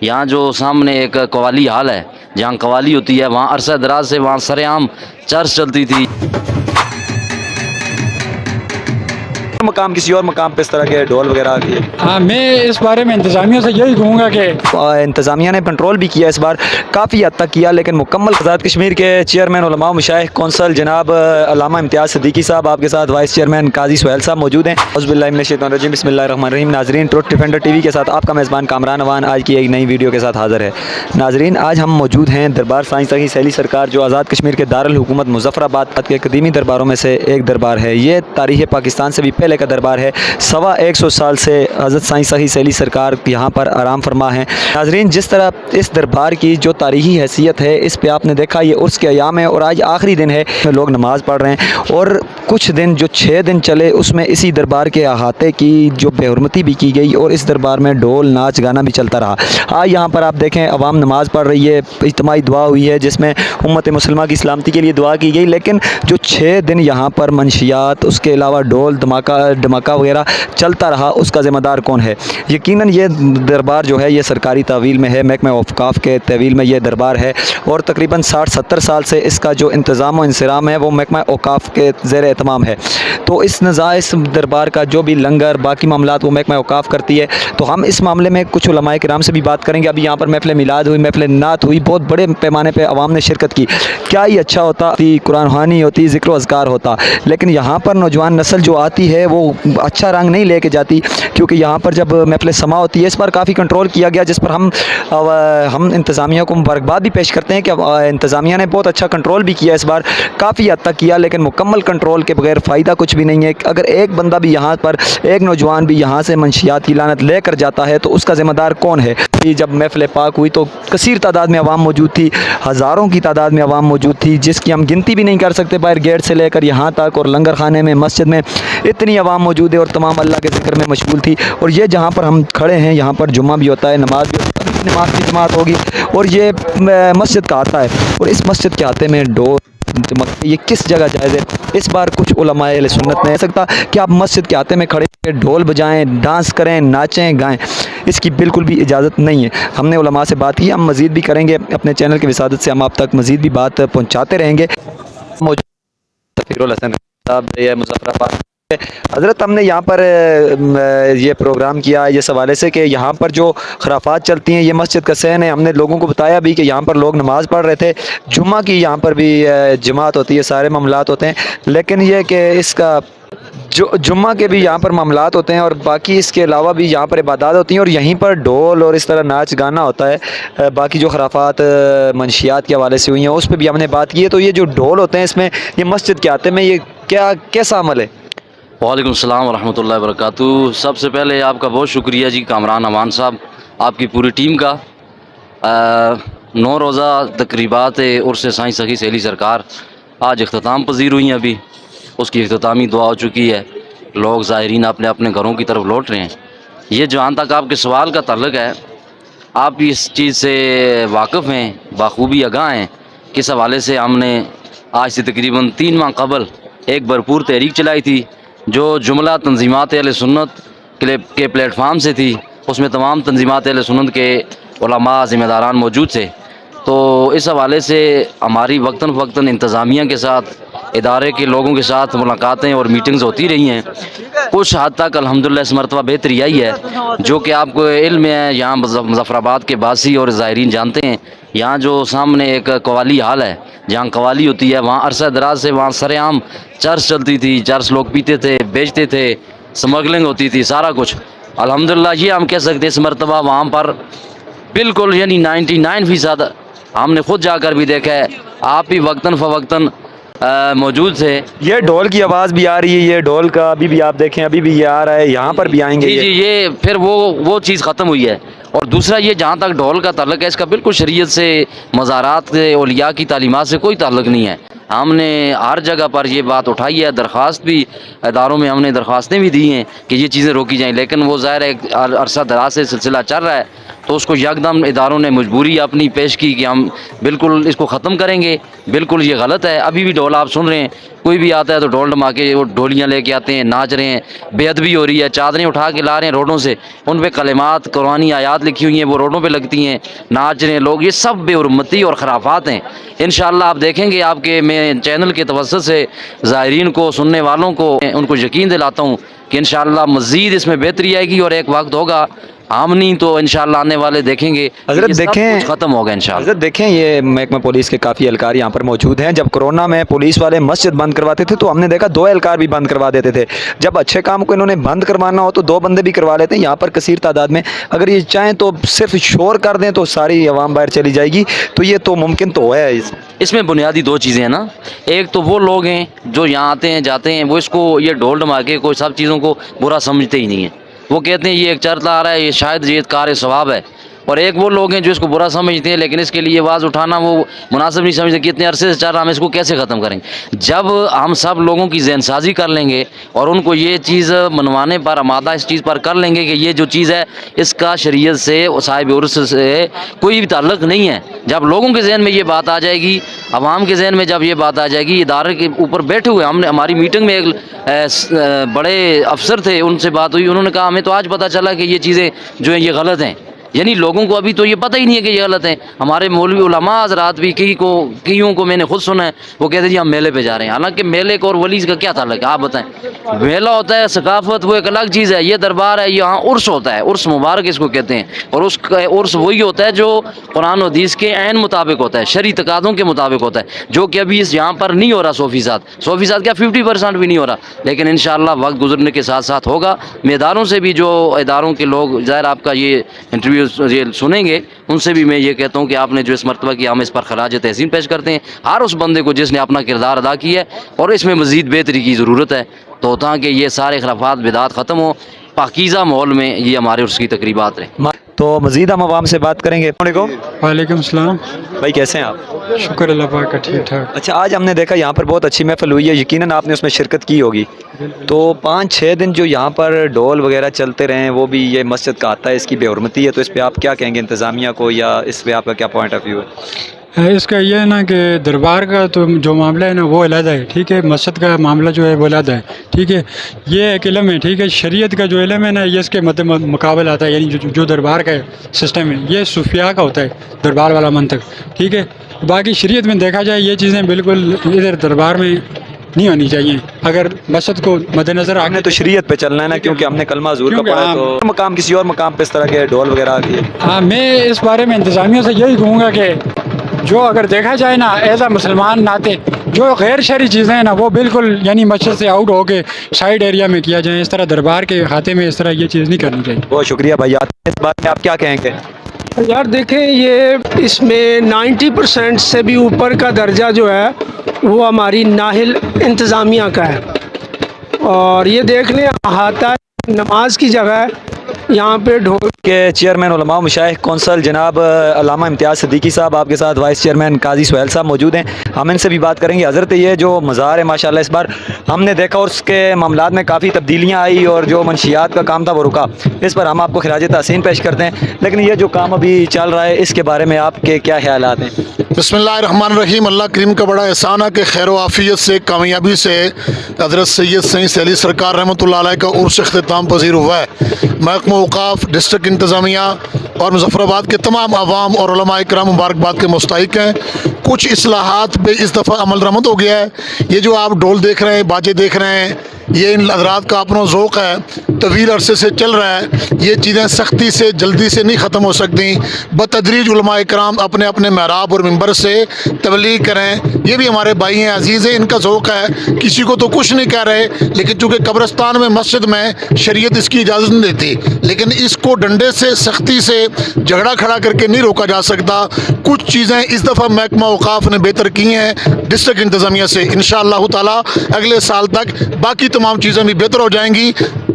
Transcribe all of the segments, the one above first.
یہاں جو سامنے ایک قوالی ہال ہے، جہاں قوالی ہوتی ہے، وہاں عرصہ دراز سے وہاں سر عام چرچ چلتی تھی۔ مقام کسی اور مقام پہ اس طرح کے ڈھول وغیرہ کی ہاں، میں اس بارے میں انتظامیہ سے یہی کہوں گا کہ انتظامیہ نے کنٹرول بھی کیا اس بار، کافی حد تک کیا، لیکن مکمل آزاد کشمیر کے چیئرمین علماء و مشائخ کونسل جناب علامہ امتیاز صدیقی صاحب، آپ کے ساتھ وائس چیئرمین قاضی سہیل صاحب موجود ہیں۔ اعوذ باللہ من الشیطان الرجیم، بسم اللہ الرحمن الرحیم۔ ناظرین، ٹروتھ ڈیفینڈر ٹی وی کے ساتھ آپ کا میزبان کامران اوان آج کی ایک نئی ویڈیو کے ساتھ حاضر ہے۔ ناظرین، آج ہم موجود ہیں دربار سائیں سخی سہیلی سرکار، جو آزاد کشمیر کے دارالحکومت مظفر آباد کے قدیمی درباروں میں سے ایک دربار ہے۔ یہ تاریخ پاکستان سے بھی پہلے کا دربار ہے۔ 125 سال سے حضرت سائیں سخی سہیلی سرکار یہاں پر آرام فرما ہیں۔ ناظرین، جس طرح اس دربار کی جو تاریخی حیثیت ہے، اس پہ آپ نے دیکھا یہ عرس کے ایام ہے، اور آج آخری دن ہے، لوگ نماز پڑھ رہے ہیں، اور کچھ دن جو 6 دن چلے اس میں اسی دربار کے احاطے کی جو بے حرمتی بھی کی گئی، اور اس دربار میں ڈھول ناچ گانا بھی چلتا رہا۔ آج یہاں پر آپ دیکھیں عوام نماز پڑھ رہی ہے، اجتماعی دعا ہوئی ہے جس میں امت مسلمہ کی سلامتی کے لیے دعا کی گئی، لیکن جو 6 دن یہاں پر منشیات، اس کے علاوہ ڈھول دھماکہ وغیرہ چلتا رہا، اس کا ذمہ دار کون ہے؟ یقیناً یہ دربار جو ہے یہ سرکاری تحویل میں ہے، محکمہ اوقاف کے تحویل میں یہ دربار ہے، اور تقریباً 60-70 سال سے اس کا جو انتظام و انصرام ہے وہ محکمہ اوقاف کے زیر اہتمام ہے۔ تو اس دربار کا جو بھی لنگر باقی معاملات وہ محکمہ اوقاف کرتی ہے۔ تو ہم اس معاملے میں کچھ علماء کرام سے بھی بات کریں گے۔ ابھی یہاں پر محفل میلاد ہوئی، محفل نعت ہوئی، بہت بڑے پیمانے پہ عوام نے شرکت کی۔ کیا ہی اچھا ہوتا، قرآن خوانی ہوتی، ذکر و اذکار ہوتا، لیکن یہاں پر نوجوان نسل جو آتی ہے وہ اچھا رنگ نہیں لے کے جاتی، کیونکہ یہاں پر جب محفل سما ہوتی ہے، اس پر کافی کنٹرول کیا گیا، جس پر ہم انتظامیہ کو مبارکباد بھی پیش کرتے ہیں کہ انتظامیہ نے بہت اچھا کنٹرول بھی کیا، اس بار کافی حد تک کیا، لیکن مکمل کنٹرول کے بغیر فائدہ کچھ بھی نہیں ہے۔ اگر ایک بندہ بھی یہاں پر، ایک نوجوان بھی یہاں سے منشیات کی لعنت لے کر جاتا ہے تو اس کا ذمہ دار کون ہے؟ جب محفل پاک ہوئی تو کثیر تعداد میں عوام موجود تھی، ہزاروں کی تعداد میں عوام موجود تھی، جس کی ہم گنتی بھی نہیں کر سکتے، باہر گیٹ سے لے کر یہاں تک، اور لنگر خانے میں، مسجد میں اتنی عوام موجود ہے، اور تمام اللہ کے ذکر میں مشغول تھی۔ اور یہ جہاں پر ہم کھڑے ہیں، یہاں پر جمعہ بھی ہوتا ہے، نماز بھی ہوتی ہے، نماز کی جماعت ہوگی، اور یہ مسجد کا آتا ہے، اور اس مسجد کے آتے میں ڈور یہ کس جگہ جائز ہے؟ اس بار کچھ علماء اہل سنت نے سکتا کہ آپ مسجد کے آتے میں کھڑے ڈھول بجائیں، ڈانس کریں، ناچیں گائیں، اس کی بالکل بھی اجازت نہیں ہے۔ ہم نے علماء سے بات کی، ہم مزید بھی کریں گے، اپنے چینل کی وسادت سے ہم آپ تک مزید بھی بات پہنچاتے رہیں گے۔ مظفر آباد حضرت، ہم نے یہاں پر یہ پروگرام کیا اس حوالے سے کہ یہاں پر جو خرافات چلتی ہیں، یہ مسجد کا صحن ہے۔ ہم نے لوگوں کو بتایا بھی کہ یہاں پر لوگ نماز پڑھ رہے تھے، جمعہ کی یہاں پر بھی جماعت ہوتی ہے، سارے معاملات ہوتے ہیں، لیکن یہ کہ اس کا جو جمعہ کے بھی یہاں پر معاملات ہوتے ہیں، اور باقی اس کے علاوہ بھی یہاں پر عبادات ہوتی ہیں، اور یہیں پر ڈھول اور اس طرح ناچ گانا ہوتا ہے۔ باقی جو خرافات منشیات کے حوالے سے ہوئی ہیں اس پہ بھی ہم نے بات کی ہے۔ تو یہ جو ڈھول ہوتے ہیں، اس میں یہ مسجد کے آتے میں یہ کیسا عمل ہے؟ وعلیکم السلام ورحمۃ اللہ وبرکاتہ۔ سب سے پہلے آپ کا بہت شکریہ جی کامران اوان صاحب، آپ کی پوری ٹیم کا۔ 9 روزہ تقریبات عرس سائیں سخی سہیلی سرکار آج اختتام پذیر ہوئی ہیں، ابھی اس کی اختتامی دعا ہو چکی ہے، لوگ زائرین اپنے اپنے گھروں کی طرف لوٹ رہے ہیں۔ یہ جہاں تک آپ کے سوال کا تعلق ہے، آپ اس چیز سے واقف ہیں، بخوبی آگاہ ہیں، کس حوالے سے ہم نے آج سے تقریباً 3 ماہ قبل ایک بھرپور تحریک چلائی تھی، جو جملہ تنظیمات اہل سنت کے پلیٹ فارم سے تھی۔ اس میں تمام تنظیمات اہل سنت کے علماء، ذمہ داران موجود تھے۔ تو اس حوالے سے ہماری وقتاً فوقتاً انتظامیہ کے ساتھ، ادارے کے لوگوں کے ساتھ ملاقاتیں اور میٹنگز ہوتی رہی ہیں۔ کچھ حد تک الحمدللہ اس مرتبہ بہتری آئی ہے، جو کہ آپ کو علم ہے، یہاں مظفر آباد کے باسی اور زائرین جانتے ہیں۔ یہاں جو سامنے ایک قوالی ہال ہے، جہاں قوالی ہوتی ہے، وہاں عرصہ دراز سے وہاں سر عام چرچ چلتی تھی، چرچ لوگ پیتے تھے، بیچتے تھے، سمگلنگ ہوتی تھی، سارا کچھ۔ الحمدللہ یہ ہم کہہ سکتے اس مرتبہ وہاں پر بالکل یعنی 99% ہم نے خود جا کر بھی دیکھا ہے، آپ بھی وقتاً فوقتاً موجود تھے۔ یہ ڈھول کی آواز بھی آ رہی ہے، یہ ڈھول کا ابھی بھی آپ دیکھیں، ابھی بھی یہ آ رہا ہے، یہاں پر بھی آئیں گے۔ جی یہ پھر وہ چیز ختم ہوئی ہے۔ اور دوسرا یہ جہاں تک ڈھول کا تعلق ہے، اس کا بالکل شریعت سے، مزارات سے، اولیاء کی تعلیمات سے کوئی تعلق نہیں ہے۔ ہم نے ہر جگہ پر یہ بات اٹھائی ہے، درخواست بھی اداروں میں ہم نے درخواستیں بھی دی ہیں کہ یہ چیزیں روکی جائیں، لیکن وہ ظاہر ہے عرصہ دراز سے سلسلہ چل رہا ہے، تو اس کو یکدم اداروں نے مجبوری اپنی پیش کی کہ ہم بالکل اس کو ختم کریں گے. بالکل یہ غلط ہے. ابھی بھی ڈھول آپ سن رہے ہیں, کوئی بھی آتا ہے تو ڈھول ڈما کے وہ ڈھولیاں لے کے آتے ہیں, ناچ رہے ہیں, بے ادبی ہو رہی ہے, چادریں اٹھا کے لا رہے ہیں روڈوں سے, ان پہ کلمات قرآنی آیات لکھی ہوئی ہیں, وہ روڈوں پہ لگتی ہیں, ناچ رہے ہیں لوگ. یہ سب بے حرمتی اور خرافات ہیں. انشاءاللہ آپ دیکھیں گے, آپ کے میں چینل کے توسط سے زائرین کو, سننے والوں کو, ان کو یقین دلاتا ہوں کہ انشاءاللہ مزید اس میں بہتری آئے گی, اور ایک وقت ہوگا آمنی تو انشاءاللہ آنے والے دیکھیں گے حضرت یہ سب دیکھیں کچھ ختم ہوگا انشاءاللہ. حضرت دیکھیں, یہ محکمہ پولیس کے کافی اہلکار یہاں پر موجود ہیں. جب کرونا میں پولیس والے مسجد بند کرواتے تھے تو ہم نے دیکھا 2 اہلکار بھی بند کروا دیتے تھے. جب اچھے کام کو انہوں نے بند کروانا ہو تو 2 بندے بھی کروا لیتے ہیں. یہاں پر کثیر تعداد میں اگر یہ چاہیں تو صرف شور کر دیں تو ساری عوام باہر چلی جائے گی, تو یہ تو ممکن تو ہے. اس میں بنیادی 2 چیزیں ہیں نا. ایک تو وہ لوگ ہیں جو یہاں آتے ہیں جاتے ہیں, وہ اس کو یہ ڈھول ڈما کے کوئی سب چیزوں کو برا سمجھتے ہی نہیں ہیں. وہ کہتے ہیں یہ ایک چرتا آ رہا ہے, یہ شاید یہ کار ثواب ہے. اور ایک وہ لوگ ہیں جو اس کو برا سمجھتے ہیں, لیکن اس کے لیے آواز اٹھانا وہ مناسب نہیں سمجھتے کہ اتنے عرصے سے چل رہا, ہم اس کو کیسے ختم کریں گے. جب ہم سب لوگوں کی ذہن سازی کر لیں گے اور ان کو یہ چیز منوانے پر, آمادہ اس چیز پر کر لیں گے کہ یہ جو چیز ہے اس کا شریعت سے, صاحب عرس سے کوئی بھی تعلق نہیں ہے. جب لوگوں کے ذہن میں یہ بات آ جائے گی, عوام کے ذہن میں جب یہ بات آ جائے گی, ادارے کے اوپر بیٹھے ہوئے, ہم نے ہماری میٹنگ میں ایک بڑے افسر تھے, ان سے بات ہوئی, انہوں نے کہا ہمیں تو آج پتہ چلا کہ یہ چیزیں جو ہیں یہ غلط ہیں. یعنی لوگوں کو ابھی تو یہ پتہ ہی نہیں ہے کہ یہ غلط ہے. ہمارے مولوی علماء حضرات بھی کئیوں کو میں نے خود سنا ہے, وہ کہتے ہیں جی ہم میلے پہ جا رہے ہیں. حالانکہ میلے کو اور ولیز کا کیا تعلق ہے آپ بتائیں. میلہ ہوتا ہے ثقافت, وہ ایک الگ چیز ہے. یہ دربار ہے, یہاں عرس ہوتا ہے, عرس مبارک اس کو کہتے ہیں. اور اس کا عرس وہی ہوتا ہے جو قرآن و حدیث کے عین مطابق ہوتا ہے, شرعی تقاضوں کے مطابق ہوتا ہے, جو کہ ابھی اس یہاں پر نہیں ہو رہا 100% کیا 50% بھی نہیں ہو رہا. لیکن انشاءاللہ وقت گزرنے کے ساتھ ساتھ ہوگا. میں اداروں سے بھی, جو اداروں کے لوگ ظاہر آپ کا یہ انٹرویو یہ سنیں گے, ان سے بھی میں یہ کہتا ہوں کہ آپ نے جو اس مرتبہ کیا, ہم اس پر خراج تحسین پیش کرتے ہیں ہر اس بندے کو جس نے اپنا کردار ادا کیا ہے, اور اس میں مزید بہتری کی ضرورت ہے. تو تاکہ یہ سارے خرافات بدعات ختم ہو, پاکیزہ ماحول میں یہ ہمارے عرس کی تقریبات رہیں. تو مزید ہم عوام سے بات کریں گے. السلام علیکم وعلیکم السلام. بھائی, کیسے ہیں آپ؟ شکر اللہ پاک کا, ٹھیک ٹھاک. اچھا, آج ہم نے دیکھا یہاں پر بہت اچھی محفل ہوئی ہے, یقیناً آپ نے اس میں شرکت کی ہوگی. تو 5-6 دن جو یہاں پر ڈھول وغیرہ چلتے رہے, وہ بھی یہ مسجد کا آتا ہے, اس کی بے حرمتی ہے. تو اس پہ آپ کیا کہیں گے انتظامیہ کو, یا اس پہ آپ کا کیا پوائنٹ آف ویو ہے؟ اس کا یہ ہے نا کہ دربار کا تو جو معاملہ ہے نا وہ علیحدہ ہے, ٹھیک ہے. مسجد کا معاملہ جو ہے وہ علیحدہ ہے, ٹھیک ہے. یہ ایک علم ہے, ٹھیک ہے. شریعت کا جو علم ہے نا, یہ اس کے مقابل آتا ہے. یعنی جو دربار کا سسٹم ہے, یہ صوفیاء کا ہوتا ہے, دربار والا منطق, ٹھیک ہے. باقی شریعت میں دیکھا جائے یہ چیزیں بالکل ادھر دربار میں نہیں ہونی چاہیے. اگر مسجد کو مد نظر ہم نے تو شریعت پہ چلنا ہے نا, کیونکہ ہم نے کلمہ حضور کا پڑھا, تو مقام کسی اور مقام پہ اس طرح کے ڈھول وغیرہ آتی ہے. ہاں, میں اس بارے میں انتظامیہ سے یہی کہوں گا کہ جو اگر دیکھا جائے نا ایز اے مسلمان ناتے, جو غیر شرعی چیزیں ہیں نا وہ بالکل یعنی مسجد سے آؤٹ ہو کے سائڈ ایریا میں کیا جائیں. اس طرح دربار کے کھاتے میں اس طرح یہ چیز نہیں کرنی چاہیے. بہت شکریہ بھائی. اس بات میں آپ کیا کہیں گے؟ یار دیکھیں, یہ اس میں 90% سے بھی اوپر کا درجہ جو ہے وہ ہماری نااہل انتظامیہ کا ہے. اور یہ دیکھ لیں, احاطہ نماز کی جگہ ہے, یہاں پہ ڈھول کے چیئرمین علماء و مشائخ کونسل جناب علامہ امتیاز صدیقی صاحب, آپ کے ساتھ وائس چیئرمین قاضی سہیل صاحب موجود ہیں. ہم ان سے بھی بات کریں گے. حضرت, یہ جو مزار ہے ماشاءاللہ اس بار ہم نے دیکھا, اور اس کے معاملات میں کافی تبدیلیاں آئی, اور جو منشیات کا کام تھا وہ رکا. اس پر ہم آپ کو خراج تحسین پیش کرتے ہیں. لیکن یہ جو کام ابھی چل رہا ہے, اس کے بارے میں آپ کے کیا خیالات ہیں؟ بسم اللہ الرحمن الرحیم. اللہ کریم کا بڑا احسان ہے کہ خیر و عافیت سے, کامیابی سے حضرت سید سعید سہیلی سرکار رحمۃ اللہ علیہ کا عرس اختتام پذیر ہوا ہے. محکمہ اوقاف, ڈسٹرکٹ انتظامیہ اور مظفر آباد کے تمام عوام اور علماء کرام مبارکباد کے مستحق ہیں. کچھ اصلاحات پہ اس دفعہ عمل درآمد ہو گیا ہے. یہ جو آپ ڈھول دیکھ رہے ہیں, باجے دیکھ رہے ہیں, یہ ان حضرات کا اپنا ذوق ہے, طویل عرصے سے چل رہا ہے. یہ چیزیں سختی سے جلدی سے نہیں ختم ہو سکتی. بتدریج علماء کرام اپنے اپنے محراب اور منبر سے تبلیغ کریں. یہ بھی ہمارے بھائی ہیں, عزیز ہیں, ان کا ذوق ہے. کسی کو تو کچھ نہیں کہہ رہے, لیکن چونکہ قبرستان میں مسجد میں شریعت اس کی اجازت نہیں دیتی, لیکن اس کو ڈنڈے سے سختی سے جھگڑا کھڑا کر کے نہیں روکا جا سکتا. کچھ چیزیں اس دفعہ محکمہ اوقاف نے بہتر کی ہیں ڈسٹرکٹ انتظامیہ سے. انشاءاللہ تعالی اگلے سال تک باقی تمام چیزیں بھی بہتر ہو جائیں گی.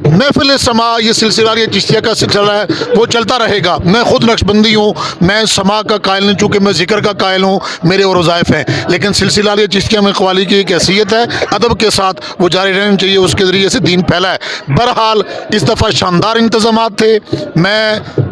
محفل سما, یہ سلسلہ یہ چشتیہ کا سلسلہ ہے, وہ چلتا رہے گا. میں خود نقشبندی ہوں, میں سما کا قائل نہیں, چونکہ میں ذکر کا قائل ہوں, میرے اور وظائف ہیں. لیکن سلسلہ یہ چشتیہ میں قوالی کی ایک حیثیت ہے, ادب کے ساتھ وہ جاری رہنا چاہیے, اس کے ذریعے سے دین پھیلا ہے. بہرحال اس دفعہ شاندار انتظامات تھے. میں